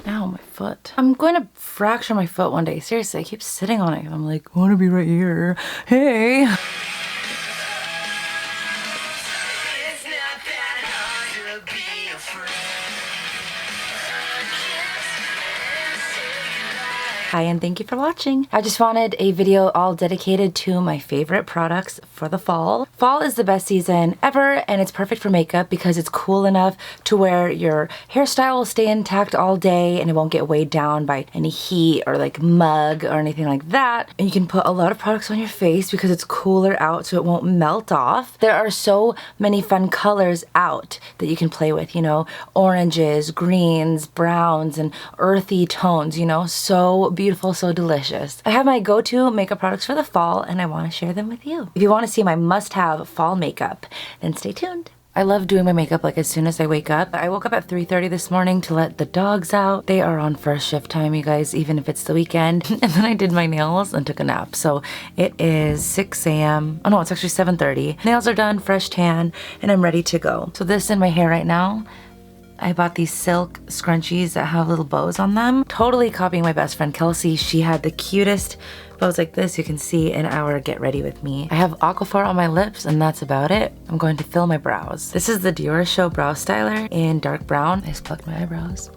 Ow, my foot. I'm going to fracture my foot one day. Seriously, I keep sitting on it. I'm like, I want to be right here. Hey. Hi, and thank you for watching. I just wanted a video all dedicated to my favorite products for the fall. Fall is the best season ever, and it's perfect for makeup because it's cool enough to where your hairstyle will stay intact all day and it won't get weighed down by any heat or like mug or anything like that. And you can put a lot of products on your face because it's cooler out so it won't melt off. There are so many fun colors out that you can play with, you know, oranges, greens, browns, and earthy tones, you know, so beautiful, so delicious. I have my go-to makeup products for the fall and I want to share them with you. If you want to see my must-have fall makeup, then stay tuned. I love doing my makeup like as soon as I wake up. I woke up at 3:30 this morning to let the dogs out. They are on first shift time, you guys, even if it's the weekend. And then I did my nails and took a nap. So it is 6 a.m. Oh no, it's actually 7:30. Nails are done, fresh tan, and I'm ready to go. So this in my hair right now. I bought these silk scrunchies that have little bows on them. Totally copying my best friend Kelsey. She had the cutest bows like this. You can see in our Get Ready With Me. I have Aquaphor on my lips and that's about it. I'm going to fill my brows. This is the Diorshow Brow Styler in dark brown. I just plucked my eyebrows.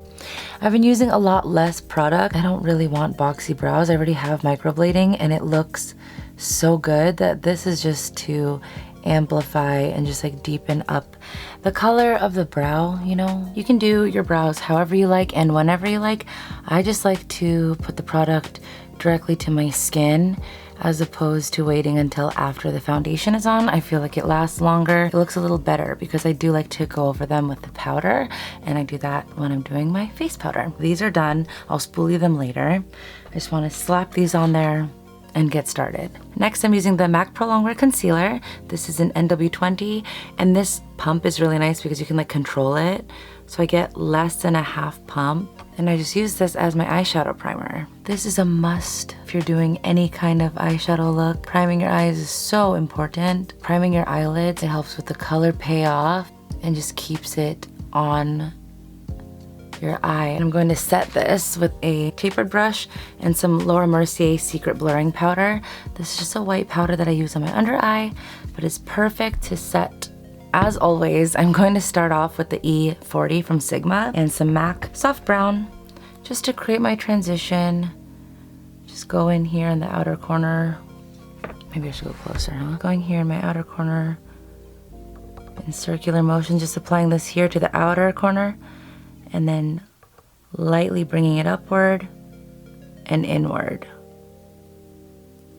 I've been using a lot less product. I don't really want boxy brows. I already have microblading and it looks so good that this is just to amplify and just like deepen up the color of the brow, you know? You can do your brows however you like and whenever you like. I just like to put the product directly to my skin as opposed to waiting until after the foundation is on. I feel like it lasts longer. It looks a little better because I do like to go over them with the powder and I do that when I'm doing my face powder. These are done. I'll spoolie them later. I just want to slap these on there and get started. Next, I'm using the MAC ProLongwear Concealer. This is an NW20, and this pump is really nice because you can like control it. So I get less than a half pump, and I just use this as my eyeshadow primer. This is a must if you're doing any kind of eyeshadow look. Priming your eyes is so important. Priming your eyelids, it helps with the color payoff and just keeps it on your eye. And I'm going to set this with a tapered brush and some Laura Mercier Secret Blurring Powder. This is just a white powder that I use on my under eye, but it's perfect to set. As always, I'm going to start off with the E40 from Sigma and some MAC Soft Brown just to create my transition. Just go in here in the outer corner. Maybe I should go closer, huh? Going here in my outer corner in circular motion, just applying this here to the outer corner and then lightly bringing it upward and inward.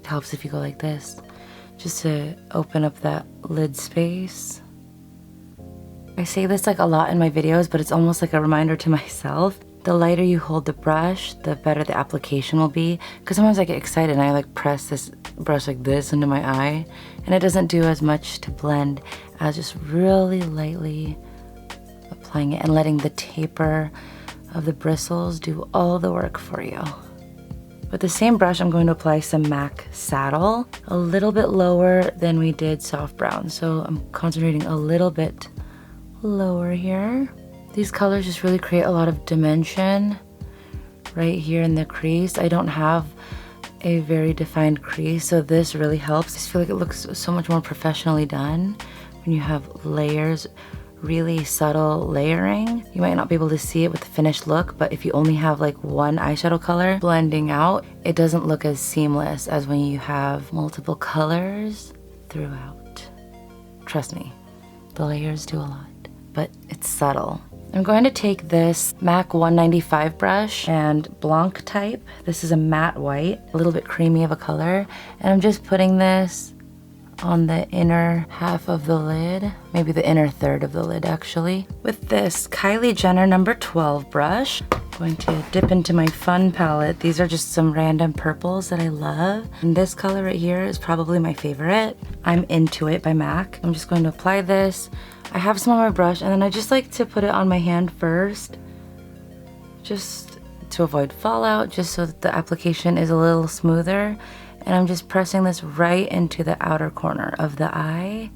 It helps if you go like this, just to open up that lid space. I say this like a lot in my videos, but it's almost like a reminder to myself. The lighter you hold the brush, the better the application will be. Because sometimes I get excited and I like press this brush like this into my eye, and it doesn't do as much to blend as just really lightly applying it and letting the taper of the bristles do all the work for you. With the same brush, I'm going to apply some MAC Saddle, a little bit lower than we did Soft Brown. So I'm concentrating a little bit lower here. These colors just really create a lot of dimension right here in the crease. I don't have a very defined crease, so this really helps. I just feel like it looks so much more professionally done when you have layers. Really subtle layering. You might not be able to see it with the finished look, but if you only have like one eyeshadow color blending out, it doesn't look as seamless as when you have multiple colors throughout. Trust me, the layers do a lot, but it's subtle. I'm going to take this MAC 195 brush and Blanc Type. This is a matte white, a little bit creamy of a color, and I'm just putting this on the inner half of the lid, maybe the inner third of the lid actually. With this Kylie Jenner number 12 brush, I'm going to dip into my Fun palette. These are just some random purples that I love. And this color right here is probably my favorite. I'm Into It by MAC. I'm just going to apply this. I have some on my brush and then I just like to put it on my hand first, just to avoid fallout, just so that the application is a little smoother. And I'm just pressing this right into the outer corner of the eye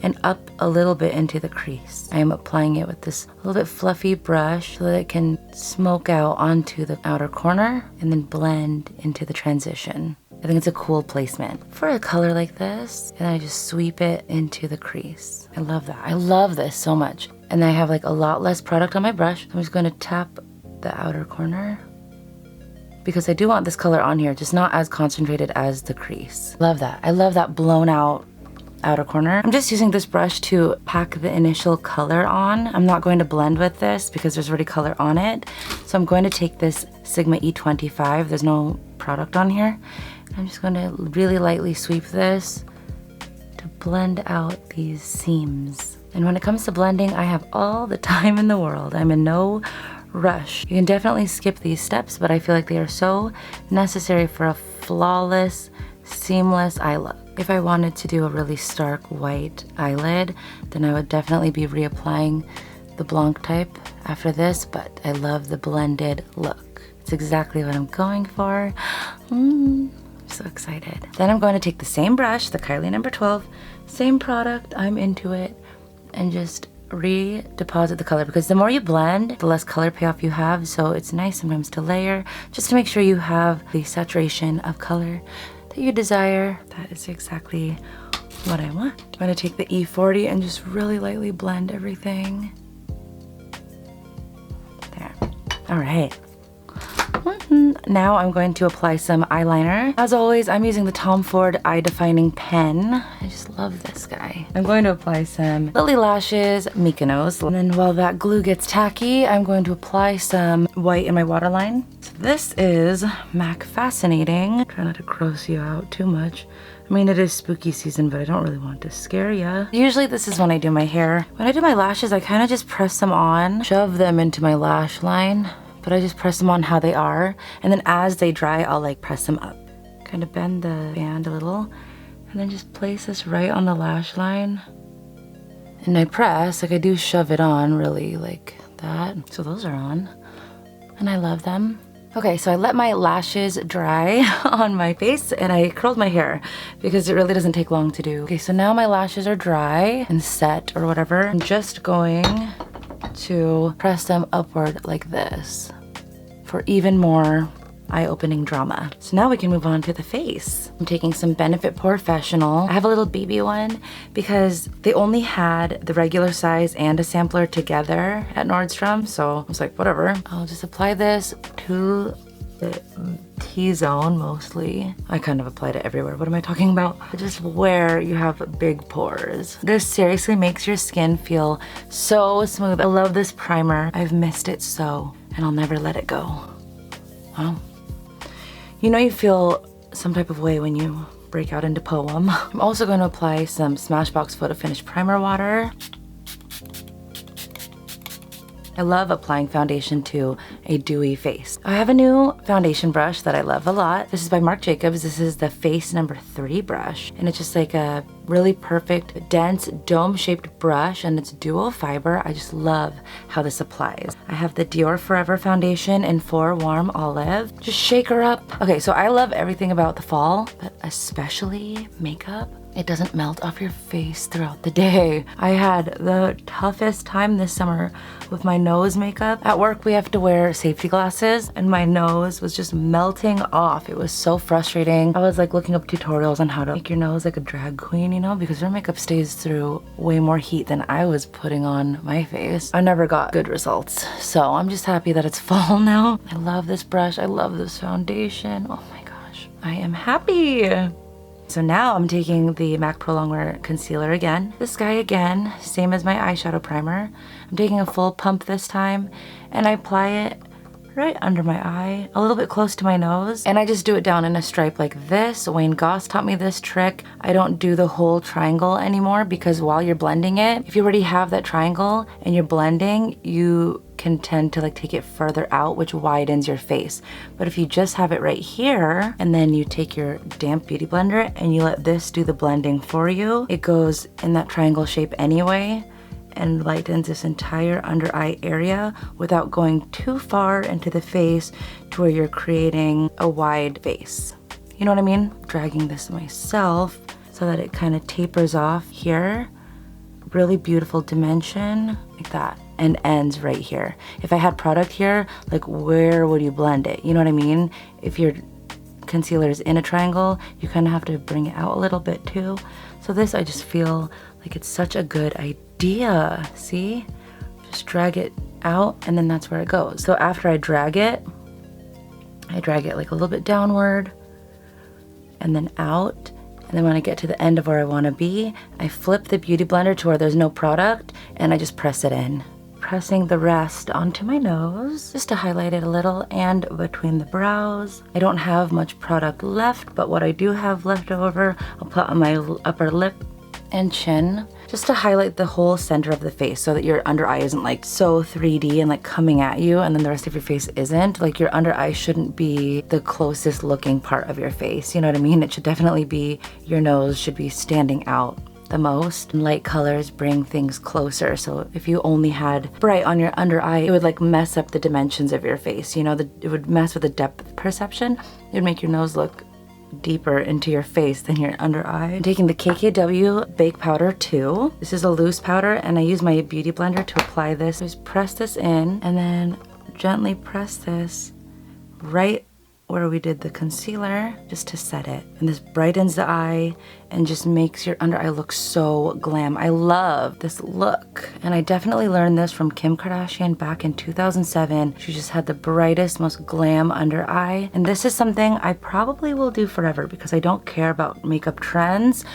and up a little bit into the crease. I am applying it with this little bit fluffy brush so that it can smoke out onto the outer corner and then blend into the transition. I think it's a cool placement for a color like this. And then I just sweep it into the crease. I love that. I love this so much. And I have like a lot less product on my brush. I'm just going to tap the outer corner because I do want this color on here, just not as concentrated as the crease. Love that. I love that blown out outer corner. I'm just using this brush to pack the initial color on. I'm not going to blend with this because there's already color on it. So I'm going to take this Sigma E25. There's no product on here. I'm just going to really lightly sweep this to blend out these seams. And when it comes to blending, I have all the time in the world. I'm in no rush. You can definitely skip these steps, but I feel like they are so necessary for a flawless, seamless eye look. If I wanted to do a really stark white eyelid, then I would definitely be reapplying the Blanc Type after this, but I love the blended look. It's exactly what I'm going for. So excited. Then I'm going to take the same brush, the Kylie number 12, same product, I'm into it, and just redeposit the color because the more you blend, the less color payoff you have. So it's nice sometimes to layer just to make sure you have the saturation of color that you desire. That is exactly what I want. I'm going to take the E40 and just really lightly blend everything. There. All right. Now I'm going to apply some eyeliner. As always, I'm using the Tom Ford Eye Defining Pen. I just love this guy. I'm going to apply some Lily Lashes Mykonos. And then while that glue gets tacky, I'm going to apply some white in my waterline. So this is MAC Fascinating. Try not to gross you out too much. I mean, it is spooky season, but I don't really want to scare ya. Usually this is when I do my hair. When I do my lashes, I kind of just press them on, shove them into my lash line. But I just press them on how they are. And then as they dry, I'll like press them up. Kind of bend the band a little. And then just place this right on the lash line. And I press, like I do shove it on really like that. So those are on. And I love them. Okay, so I let my lashes dry on my face and I curled my hair because it really doesn't take long to do. Okay, so now my lashes are dry and set or whatever. I'm just going to press them upward like this for even more eye-opening drama. So now we can move on to the face. I'm taking some Benefit Porefessional. I have a little baby one because they only had the regular size and a sampler together at Nordstrom, so I was like, whatever. I'll just apply this to the T-zone mostly. I kind of applied it everywhere. What am I talking about? Just where you have big pores. This seriously makes your skin feel so smooth. I love this primer. I've missed it so, and I'll never let it go. Wow. You know you feel some type of way when you break out into poem. I'm also going to apply some Smashbox Photo Finish Primer Water. I love applying foundation to a dewy face. I have a new foundation brush that I love a lot. This is by Marc Jacobs. This is the Face number 3 brush. And it's just like a really perfect, dense, dome-shaped brush, and it's dual fiber. I just love how this applies. I have the Dior Forever foundation in 4 Warm Olive. Just shake her up. Okay, so I love everything about the fall, but especially makeup. It doesn't melt off your face throughout the day. I had the toughest time this summer with my nose makeup. At work, we have to wear safety glasses, and my nose was just melting off. It was so frustrating. I was like looking up tutorials on how to make your nose like a drag queen, you know, because your makeup stays through way more heat than I was putting on my face. I never got good results. So I'm just happy that it's fall now. I love this brush. I love this foundation. Oh my gosh, I am happy. So now I'm taking the MAC ProLongwear concealer again. This guy again, same as my eyeshadow primer. I'm taking a full pump this time, and I apply it right under my eye, a little bit close to my nose, and I just do it down in a stripe like this. Wayne Goss taught me this trick. I don't do the whole triangle anymore because while you're blending it, if you already have that triangle and you're blending, you can tend to like take it further out, which widens your face. But if you just have it right here, and then you take your damp beauty blender and you let this do the blending for you, it goes in that triangle shape anyway and lightens this entire under eye area without going too far into the face to where you're creating a wide face. You know what I mean? Dragging this myself so that it kind of tapers off here really beautiful dimension like that, and ends right here. If I had product here, like where would you blend it? You know what I mean? If your concealer is in a triangle, you kind of have to bring it out a little bit too. So this, I just feel like it's such a good idea. See? Just drag it out and then that's where it goes. So after I drag it like a little bit downward and then out. And then when I get to the end of where I want to be, I flip the Beauty Blender to where there's no product and I just press it in. Pressing the rest onto my nose just to highlight it a little and between the brows. I don't have much product left, but what I do have left over, I'll put on my upper lip and chin just to highlight the whole center of the face so that your under eye isn't like so 3D and like coming at you and then the rest of your face isn't. Like your under eye shouldn't be the closest looking part of your face. You know what I mean? It should definitely be, your nose should be standing out the most. Light colors bring things closer. So if you only had bright on your under eye, it would like mess up the dimensions of your face. You know, it would mess with the depth perception. It would make your nose look deeper into your face than your under eye. I'm taking the KKW Bake Powder 2. This is a loose powder and I use my Beauty Blender to apply this. Just press this in and then gently press this right where we did the concealer just to set it. And this brightens the eye and just makes your under eye look so glam. I love this look. And I definitely learned this from Kim Kardashian back in 2007. She just had the brightest, most glam under eye. And this is something I probably will do forever because I don't care about makeup trends.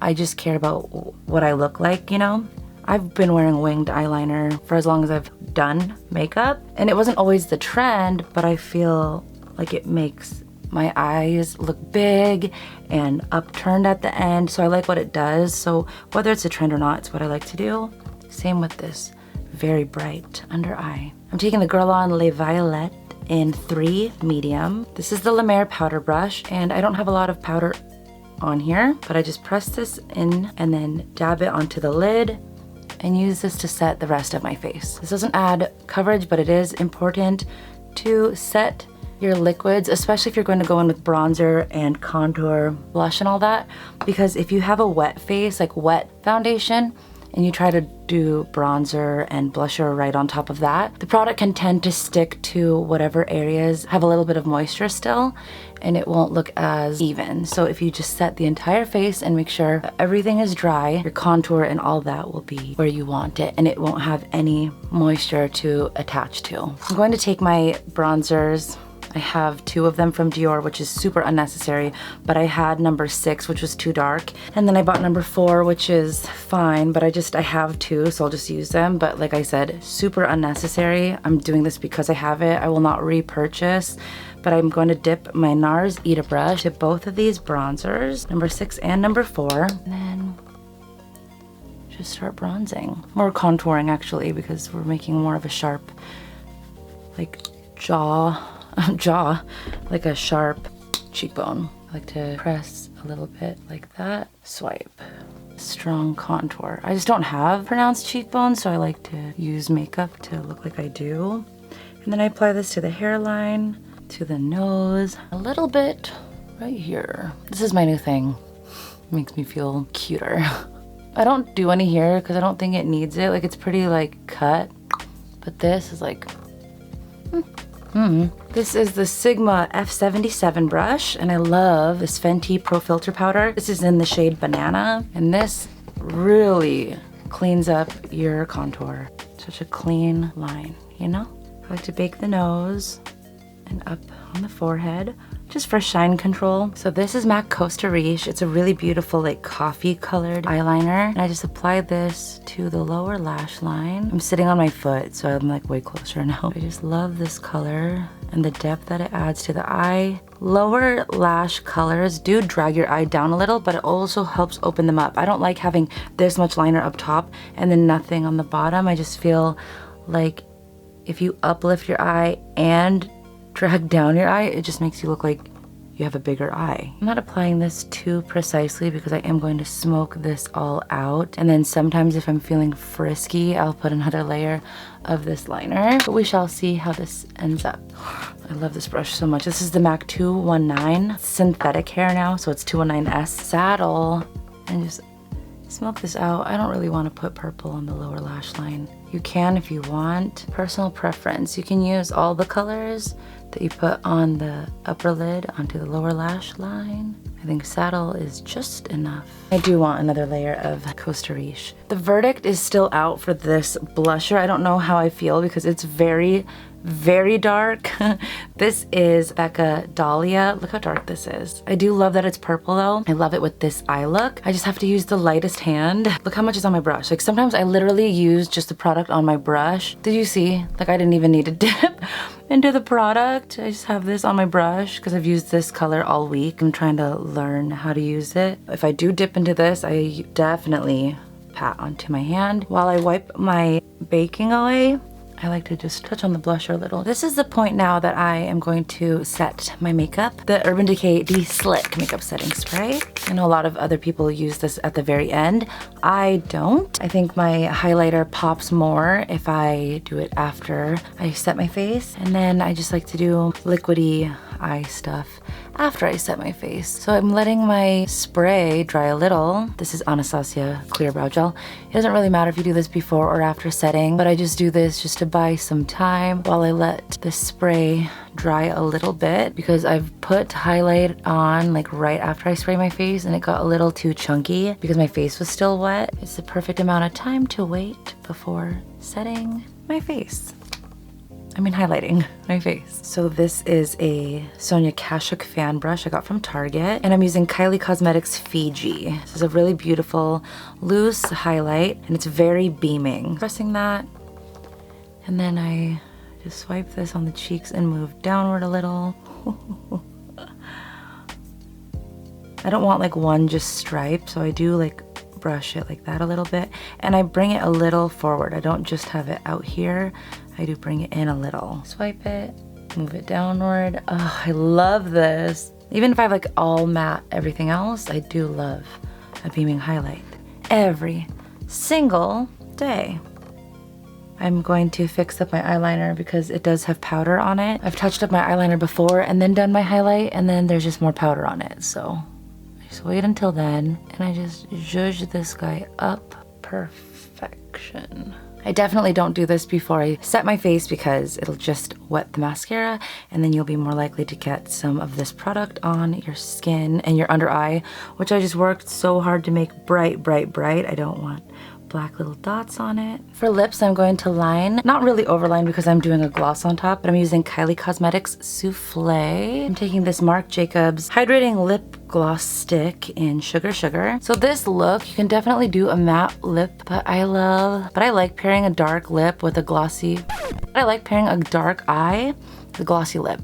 I just care about what I look like, you know? I've been wearing winged eyeliner for as long as I've done makeup. And it wasn't always the trend, but I feel like it makes my eyes look big and upturned at the end. So I like what it does. So whether it's a trend or not, it's what I like to do. Same with this very bright under eye. I'm taking the Guerlain Les Violettes in 3 medium. This is the Mer Powder Brush and I don't have a lot of powder on here, but I just press this in and then dab it onto the lid and use this to set the rest of my face. This doesn't add coverage, but it is important to set your liquids, especially if you're going to go in with bronzer and contour, blush and all that, because if you have a wet face, like wet foundation, and you try to do bronzer and blusher right on top of that, the product can tend to stick to whatever areas have a little bit of moisture still, and it won't look as even. So if you just set the entire face and make sure that everything is dry, your contour and all that will be where you want it, and it won't have any moisture to attach to. I'm going to take my bronzers. I have 2 of them from Dior, which is super unnecessary, but I had number 6, which was too dark. And then I bought number 4, which is fine, but I have 2, so I'll just use them. But like I said, super unnecessary. I'm doing this because I have it. I will not repurchase, but I'm going to dip my NARS Eat a Brush to both of these bronzers, number 6 and number 4. And then just start bronzing. More contouring actually, because we're making more of a sharp, like jaw, like a sharp cheekbone. I like to press a little bit like that, swipe. Strong contour. I just don't have pronounced cheekbones, so I like to use makeup to look like I do. And then I apply this to the hairline, to the nose, a little bit right here. This is my new thing. It makes me feel cuter. I don't do any here because I don't think it needs it. Like it's pretty like cut, but this is like, This is the Sigma F77 brush, and I love this Fenty Pro Filter powder. This is in the shade Banana, and this really cleans up your contour. Such a clean line, you know? I like to bake the nose and up on the forehead, just for shine control. So this is MAC Costa Riche. It's a really beautiful like coffee colored eyeliner. And I just applied this to the lower lash line. I'm sitting on my foot, so I'm like way closer now. I just love this color and the depth that it adds to the eye. Lower lash colors do drag your eye down a little, but it also helps open them up. I don't like having this much liner up top and then nothing on the bottom. I just feel like if you uplift your eye and drag down your eye, it just makes you look like you have a bigger eye. I'm not applying this too precisely because I am going to smoke this all out. And then sometimes if I'm feeling frisky, I'll put another layer of this liner. But we shall see how this ends up. I love this brush so much. This is the MAC 219. It's synthetic hair now, so it's 219S. Saddle and just smoke this out. I don't really want to put purple on the lower lash line. You can if you want. Personal preference. You can use all the colors that you put on the upper lid onto the lower lash line. I think saddle is just enough. I do want another layer of Costa Riche. The verdict is still out for this blusher. I don't know how I feel because it's very, very dark. This is Becca Dahlia. Look how dark this is. I do love that it's purple though. I love it with this eye look. I just have to use the lightest hand. Look how much is on my brush. Like sometimes I literally use just the product on my brush. Did you see? Like I didn't even need to dip into the product. I just have this on my brush because I've used this color all week. I'm trying to learn how to use it. If I do dip into this, I definitely pat onto my hand. While I wipe my baking away, I like to just touch on the blusher a little. This is the point now that I am going to set my makeup. The Urban Decay De-Slick makeup setting spray. I know a lot of other people use this at the very end. I don't. I think my highlighter pops more if I do it after I set my face. And then I just like to do liquidy eye stuff after I set my face. So I'm letting my spray dry a little. This is Anastasia Clear Brow Gel. It doesn't really matter if you do this before or after setting, but I just do this just to buy some time while I let the spray dry a little bit because I've put highlight on like right after I spray my face and it got a little too chunky because my face was still wet. It's the perfect amount of time to wait before setting my face. Highlighting my face. So this is a Sonia Kashuk fan brush I got from Target, and I'm using Kylie Cosmetics Fiji. This is a really beautiful loose highlight, and it's very beaming. Pressing that, and then I just swipe this on the cheeks and move downward a little. I don't want like one just stripe, so I do like brush it like that a little bit, and I bring it a little forward. I don't just have it out here. I do bring it in a little. Swipe it, move it downward. Oh, I love this. Even if I have like all matte everything else, I do love a beaming highlight every single day. I'm going to fix up my eyeliner because it does have powder on it. I've touched up my eyeliner before and then done my highlight, and then there's just more powder on it. So I just wait until then, and I just zhuzh this guy up. Perfection. I definitely don't do this before I set my face because it'll just wet the mascara, and then you'll be more likely to get some of this product on your skin and your under eye, which I just worked so hard to make bright, bright, bright. I don't want black little dots on it. For lips, I'm going to line, not really overline because I'm doing a gloss on top, but I'm using Kylie Cosmetics Soufflé. I'm taking this Marc Jacobs Hydrating Lip Gloss Stick in Sugar Sugar. So this look, you can definitely do a matte lip, but I like pairing a dark lip with a glossy, I like pairing a dark eye with a glossy lip.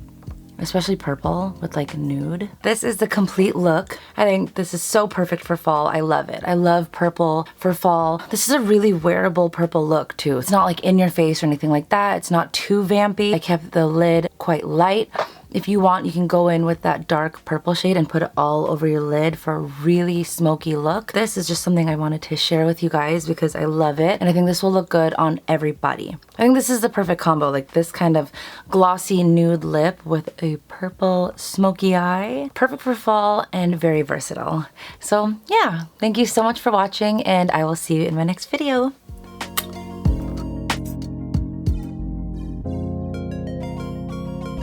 Especially purple with like nude. This is the complete look. I think this is so perfect for fall. I love it. I love purple for fall. This is a really wearable purple look too. It's not like in your face or anything like that. It's not too vampy. I kept the lid quite light. If you want, you can go in with that dark purple shade and put it all over your lid for a really smoky look. This is just something I wanted to share with you guys because I love it, and I think this will look good on everybody. I think this is the perfect combo, like this kind of glossy nude lip with a purple smoky eye. Perfect for fall and very versatile. So yeah, thank you so much for watching, and I will see you in my next video.